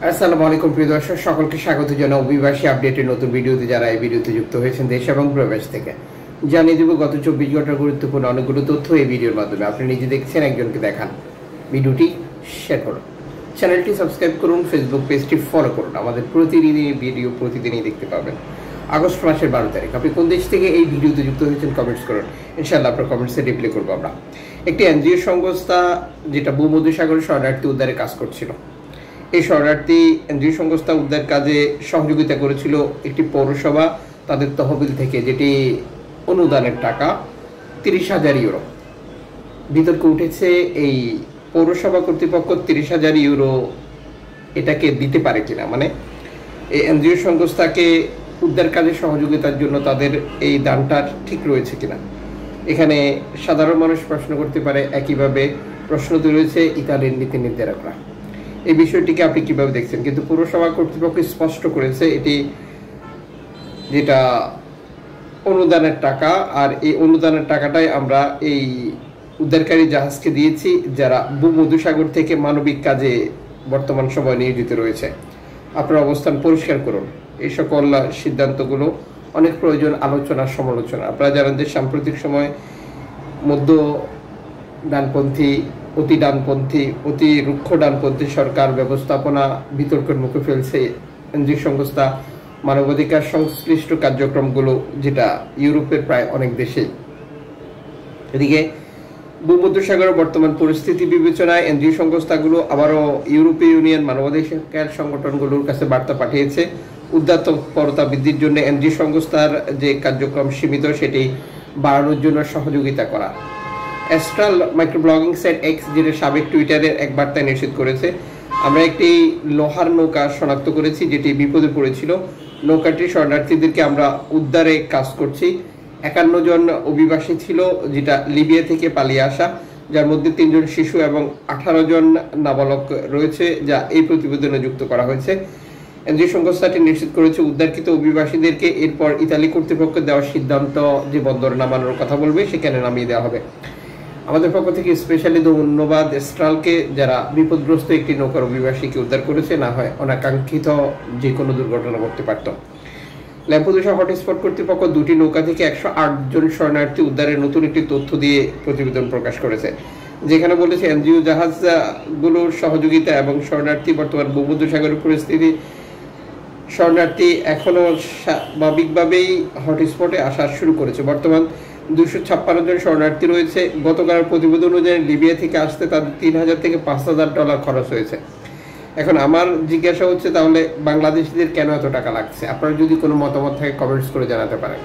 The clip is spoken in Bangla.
আসসালামু আলাইকুম প্রিয় দর্শক, সকলকে স্বাগত জানাই অভিবাসী আপডেটের নতুন ভিডিওতে। যারা এই ভিডিওতে যুক্ত হয়েছেন দেশ এবং প্রবাস থেকে, জানিয়ে দেব গত 24 ঘন্টার গুরুত্বপূর্ণ অনেকগুলো তথ্য এই ভিডিওর মাধ্যমে। আপনি নিজে দেখছেন, একজনকে দেখান। ভিডিওটি শেয়ার করুন, চ্যানেলটি সাবস্ক্রাইব করুন, ফেসবুক পেজটি ফলো করুন। আমাদের প্রতিদিনই ভিডিও প্রতিদিনই দেখতে পাবেন। আগস্ট মাসের 12 তারিখ। আপনি কোন দেশ থেকে এই ভিডিওতে যুক্ত হয়েছেন কমেন্টস করুন, ইনশাআল্লাহ আপনার কমেন্টসে রিপ্লাই করবো আমরা। একটি এনজিও সংস্থা যেটা ভূমধ্যসাগরে শরণার্থী উদ্ধারে কাজ করছিল, এই শরণার্থী এনজিও সংস্থা উদ্ধার কাজে সহযোগিতা করেছিল একটি পৌরসভা তাদের তহবিল থেকে, যেটি অনুদানের টাকা 30,000 ইউরো। বিতর্ক উঠেছে এই পৌরসভা কর্তৃপক্ষ 30,000 ইউরো এটাকে দিতে পারে কিনা, মানে এই এনজিও সংস্থাকে উদ্ধার কাজে সহযোগিতার জন্য তাদের এই দানটা ঠিক রয়েছে কিনা। এখানে সাধারণ মানুষ প্রশ্ন করতে পারে, একইভাবে প্রশ্ন তুলেছে ইতালির নীতি নির্ধারকরা। এই বিষয়টিকে আপনি কিভাবে দেখছেন? কিন্তু পৌরসভা কর্তৃপক্ষ স্পষ্ট করেছে এটি যেটা অনুদানের টাকা, আর এই অনুদানের টাকাটাই আমরা এই উদ্ধারকারী জাহাজকে দিয়েছি, যারা ভূমধ্যসাগর থেকে মানবিক কাজে বর্তমান সময় নিয়োজিত রয়েছে। আপনার অবস্থান পরিষ্কার করুন। এই সকল সিদ্ধান্তগুলো অনেক প্রয়োজন আলোচনা সমালোচনা। আপনারা জানেন যে সাম্প্রতিক সময় মধ্য ডানপন্থী, অতি ডানপন্থী, অতি রুক্ষ ডানপন্থী সরকার ব্যবস্থাপনা বিতর্কের মুখে ফেলছে এনজিও সংস্থা মানবাধিকার সংশ্লিষ্ট কার্যক্রমগুলো, যেটা ইউরোপের প্রায় অনেক দেশেই। এদিকে ভূমধ্যসাগরের বর্তমান পরিস্থিতি বিবেচনায় এনজিও সংস্থাগুলো আবারও ইউরোপীয় ইউনিয়ন মানবাধিকার সংগঠনগুলোর কাছে বার্তা পাঠিয়েছে উদ্ধার তৎপরতা বৃদ্ধির জন্য এনজিও সংস্থার যে কার্যক্রম সীমিত সেটি বাড়ানোর জন্য সহযোগিতা করা। অ্যাস্ট্রাল মাইক্রোব্লগিং সাইট এক্স, যেটা সাবেক টুইটারের এক বার্তায় নিশ্চিত করেছে, আমরা একটি লোহার নৌকা শনাক্ত করেছি যেটি বিপদে পড়েছিল। নৌকাটি শরণার্থীদেরকে আমরা উদ্ধারে কাজ করছি। 51 জন অভিবাসী ছিল, যেটা লিবিয়া থেকে পালিয়ে আসা, যার মধ্যে 3 জন শিশু এবং 18 জন নাবালক রয়েছে, যা এই প্রতিবেদনে যুক্ত করা হয়েছে। এনজিও সংস্থাটি নিশ্চিত করেছে উদ্ধারকৃত অভিবাসীদেরকে এরপর ইতালি কর্তৃপক্ষ দেওয়ার সিদ্ধান্ত যে বন্দর নামানোর কথা বলবে সেখানে নামিয়ে দেওয়া হবে। আমাদের পক্ষ থেকে স্পেশালি ধন্যবাদ এস্ট্রালকে, যারা বিপদগ্রস্ত একটি নৌকার অভিবাসীকে উদ্ধার করেছে। না হয় অনাকাঙ্ক্ষিত যে কোনো দুর্ঘটনা ঘটতে পারত। ল্যাম্পেদুসা হটস্পট কর্তৃপক্ষ 2টি নৌকা থেকে 108 জন শরণার্থী উদ্ধারের নতুন একটি তথ্য দিয়ে প্রতিবেদন প্রকাশ করেছে, যেখানে বলেছে এনজিও জাহাজগুলোর সহযোগিতা এবং শরণার্থী বর্তমান ভূমধ্যসাগরের পরিস্থিতি, শরণার্থী এখনও স্বাভাবিকভাবেই হটস্পটে আসা শুরু করেছে। বর্তমান 256 জন শরণার্থী রয়েছে। গতকাল প্রতিবেদন অনুযায়ী লিবিয়া থেকে আসতে তাদের $3,000 থেকে $5,000 খরচ হয়েছে। এখন আমার জিজ্ঞাসা হচ্ছে, তাহলে বাংলাদেশিদের কেন এত টাকা লাগছে? আপনারা যদি কোনো মতামত থাকে কমেন্টস করে জানাতে পারেন।